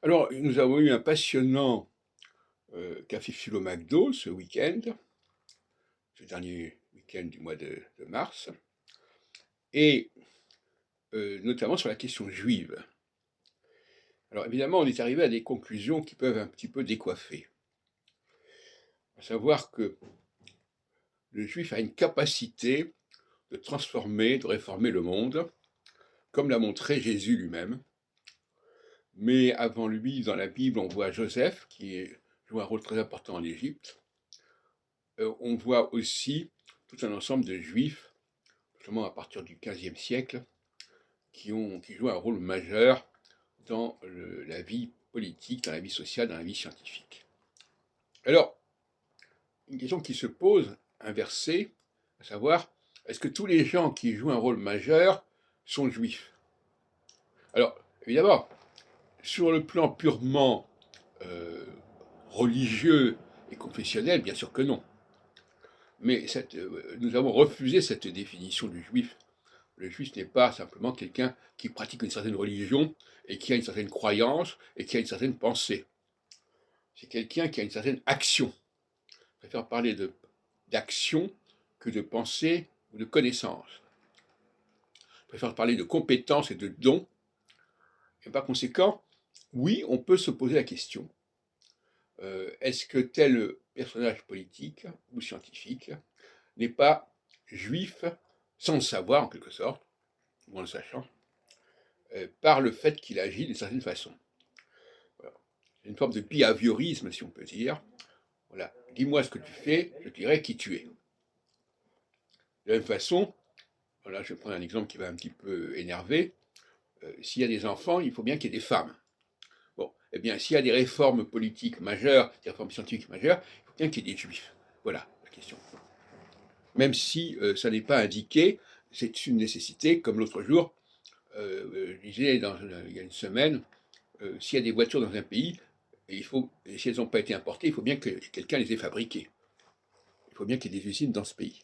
Alors, nous avons eu un passionnant café philo McDo ce week-end, ce dernier week-end du mois de mars, et notamment sur la question juive. Alors évidemment, on est arrivé à des conclusions qui peuvent un petit peu décoiffer. À savoir que le juif a une capacité de transformer, de réformer le monde, comme l'a montré Jésus lui-même. Mais avant lui, dans la Bible, on voit Joseph, qui joue un rôle très important en Égypte. On voit aussi tout un ensemble de juifs, notamment à partir du XVe siècle, qui jouent un rôle majeur dans la vie politique, dans la vie sociale, dans la vie scientifique. Alors, une question qui se pose, inversée, à savoir, est-ce que tous les gens qui jouent un rôle majeur sont juifs? Alors, évidemment, sur le plan purement euh, religieux et confessionnel, bien sûr que non. Mais nous avons refusé cette définition du juif. Le juif n'est pas simplement quelqu'un qui pratique une certaine religion et qui a une certaine croyance et qui a une certaine pensée. C'est quelqu'un qui a une certaine action. Je préfère parler d'action que de pensée ou de connaissance. Je préfère parler de compétences et de dons. Et par conséquent, oui, on peut se poser la question, est-ce que tel personnage politique ou scientifique n'est pas juif sans le savoir en quelque sorte, ou en le sachant, par le fait qu'il agit d'une certaine façon. Voilà. C'est une forme de behaviorisme, si on peut dire. Voilà. Dis-moi ce que tu fais, je dirai qui tu es. De la même façon, voilà, je vais prendre un exemple qui va un petit peu énerver. S'il y a des enfants, il faut bien qu'il y ait des femmes. Bon, eh bien, s'il y a des réformes politiques majeures, des réformes scientifiques majeures, il faut bien qu'il y ait des juifs. Voilà la question. Même si ça n'est pas indiqué, c'est une nécessité, comme l'autre jour, je disais il y a une semaine, s'il y a des voitures dans un pays, et si elles n'ont pas été importées, il faut bien que quelqu'un les ait fabriquées. Il faut bien qu'il y ait des usines dans ce pays.